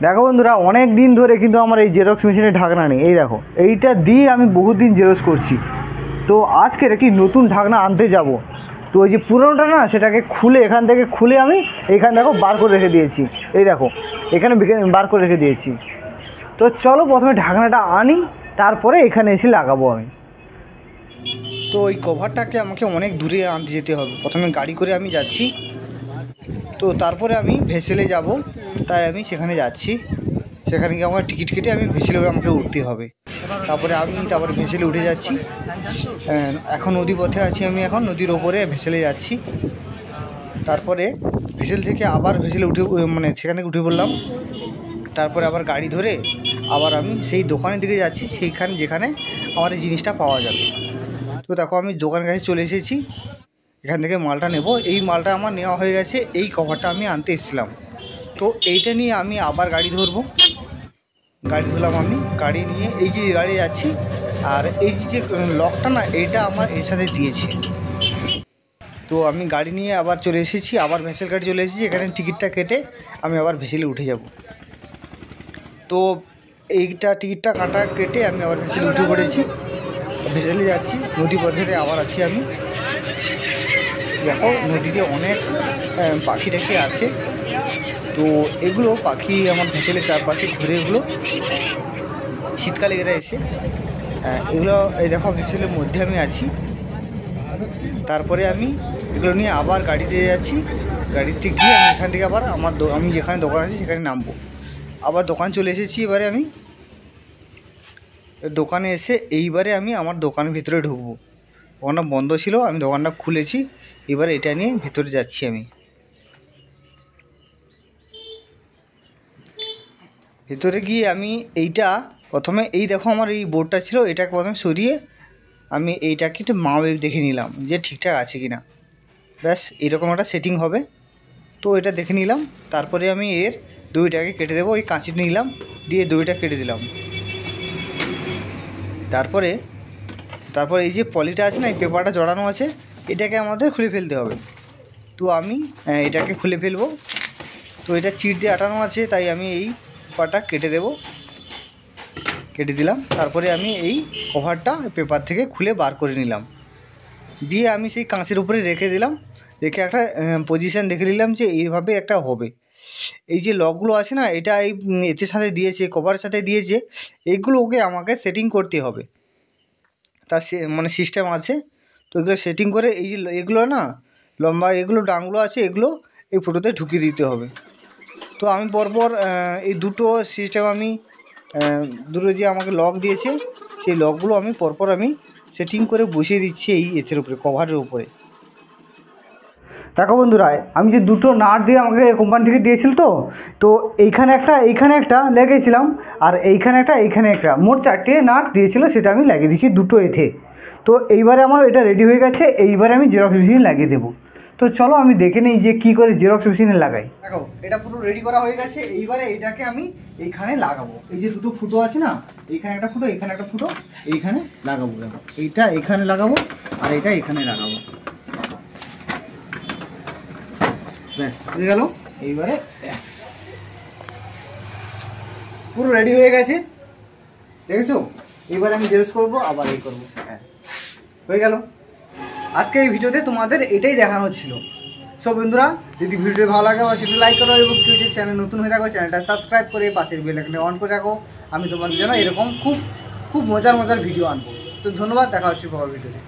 দেখো বন্ধুরা, অনেক দিন ধরে কিন্তু আমার এই জেরক্স মেশিনের ঢাকনা নেই। এই দেখো, এইটা দিয়ে আমি বহুত দিন জেরক্স করছি। তো আজকের একটি নতুন ঢাকনা আনতে যাব। তো ওই যে পুরোনোটা না, সেটাকে খুলে এখান থেকে খুলে আমি এইখানে দেখো বার করে রেখে দিয়েছি। এই দেখো, এখানে বার করে রেখে দিয়েছি। তো চলো প্রথমে ঢাকনাটা আনি, তারপরে এখানে এসে লাগাবো আমি। তো ওই কভারটাকে আমাকে অনেক দূরে আনতে যেতে হবে। প্রথমে গাড়ি করে আমি যাচ্ছি, তো তারপরে আমি ভেসেলে যাব, তাই আমি সেখানে যাচ্ছি। সেখানে গিয়ে আমার টিকিট কেটে আমি ভেসেলে আমাকে উঠতে হবে। তারপরে ভেসেলে উঠে যাচ্ছি। এখন নদী পথে আছি আমি, এখন নদীর ওপরে ভেসেলে যাচ্ছি। তারপরে ভেসেল থেকে আবার ভেসেলে সেখান থেকে উঠে পড়লাম। তারপরে আবার গাড়ি ধরে আবার আমি সেই দোকানের দিকে যাচ্ছি, যেখানে আমার এই জিনিসটা পাওয়া যাবে। তো দেখো, আমি দোকানের কাছে চলে এসেছি। এখান থেকে মালটা নেব। এই মালটা আমার নেওয়া হয়ে গেছে, এই কভারটা আমি আনতে এসেছিলাম। তো এইটা নিয়ে আমি আবার গাড়ি ধরবো। গাড়ি ধরলাম আমি, গাড়ি নিয়ে এই যে গাড়ি যাচ্ছি। আর এই যে লকটা না, এইটা আমার এর সাথে দিয়েছে। তো আমি গাড়ি নিয়ে আবার চলে এসেছি, আবার ভেসেল গাড়ি চলে এসেছি। এখানে টিকিটটা কেটে আমি আবার ভেসেলে উঠে যাব। তো টিকিটটা কেটে আমি আবার ভেসেলে উঠে পড়েছি, ভেসেলে যাচ্ছি। নদী পথে আবার আছি আমি। দেখো, নদীতে অনেক পাখি টাখি আছে। তো এগুলো পাখি আমার ভেসেলের চারপাশে ঘুরে, এগুলো শীতকালে এরা এসে এগুলো, এই দেখো ভেসেলের মধ্যে আমি আছি। তারপরে আমি এগুলো নিয়ে আবার গাড়িতে যাচ্ছি। গাড়িতে গিয়ে আমি এখান থেকে আবার আমি যেখানে দোকান আছে সেখানে নামবো। আবার দোকান চলে এসেছি। এবারে আমি দোকানে এসে এইবারে আমি আমার দোকানের ভিতরে ঢুকবো। দোকানটা বন্ধ ছিল, আমি দোকানটা খুলেছি। এবারে এটা নিয়ে ভেতরে যাচ্ছি আমি। ভেতরে গিয়ে আমি প্রথমে এই দেখো, আমার এই বোর্ডটা ছিল, এটাকে প্রথমে সরিয়ে আমি এইটাকে একটু মাপে দেখে নিলাম যে ঠিকঠাক আছে কি না। ব্যাস, এরকম একটা সেটিং হবে। তো এটা দেখে নিলাম। তারপরে আমি এর দড়িটাকে কেটে দেবো। ওই কাঁচি নিলাম, দিয়ে দড়িটা কেটে দিলাম। তারপরে এই যে পলিটা আছে না, এই পেপারটা জড়ানো আছে, এটাকে আমাদের খুলে ফেলতে হবে। তো আমি এটাকে খুলে ফেলবো। তো এটা চিট দিয়ে আটানো আছে, তাই আমি এই পেপারটা কেটে দিলাম। তারপরে আমি এই কভারটা পেপার থেকে খুলে বার করে নিলাম। দিয়ে আমি সেই কাঁচের উপরে রেখে দিলাম। রেখে একটা পজিশান দেখে নিলাম যে এইভাবে একটা হবে। এই যে লকগুলো আছে না, এটা এর সাথে দিয়েছে, কভারের সাথে দিয়েছে। এইগুলোকে আমাকে সেটিং করতে হবে। তার সিস্টেম আছে। তো এগুলো সেটিং করে এই যে এগুলো না, লম্বা এগুলো ডাংগুলো আছে, এগুলো এই ফুটোতে ঢুকিয়ে দিতে হবে। তো আমি পরপর এই দুটো সিস্টেম দুটো যে আমাকে লক দিয়েছে, সেই লকগুলো আমি পরপর সেটিং করে বসিয়ে দিচ্ছি এর উপরে, কভারের উপরে। দেখো বন্ধুরা, আমি যে দুটো নাট দিয়ে আমাকে কোম্পানি থেকে দিয়েছিল, তো এইখানে একটা লেগেছিলাম, আর এইখানে একটা মোট 4টে নাট দিয়েছিল, সেটা আমি লাগিয়ে দিয়েছি দুটো এতে। তো এইবারে আমার এটা রেডি হয়ে গেছে। এইবারে আমি জেরক্স মেশিনে লাগিয়ে দেবো। তো চলো আমি দেখে নিই যে কী করে জেরক্স মেশিনে লাগাই। দেখো, এটা পুরো রেডি করা হয়ে গেছে। এইবারে এটাকে আমি এইখানে লাগাবো। এই যে দুটো ফুটো আছে না, এইখানে একটা ফুটো, এখানে একটা ফুটো, এইখানে লাগাবো। দেখো, এইটা এখানে লাগাবো, আর এটা এখানে লাগাবো। ব্যাস, হয়ে গেল। এইবারে পুরো রেডি হয়ে গেছে, দেখেছো? এবারে আমি জেরক্স করবো, আবার করবো। হ্যাঁ, হয়ে গেল। আজকে এই ভিডিওতে তোমাদের এটাই দেখানো ছিল। সব বন্ধুরা, যদি ভিডিওটি ভালো লাগে বা সেটা লাইক করো, এবং কেউ যদি চ্যানেল নতুন হয়ে থাকো, চ্যানেলটা সাবস্ক্রাইব করে পাশের বেল আইকনটা অন করে রাখো। আমি তোমাদের জন্য এরকম খুব মজার ভিডিও আনবো। তো ধন্যবাদ, দেখা হচ্ছে পরের ভিডিওতে।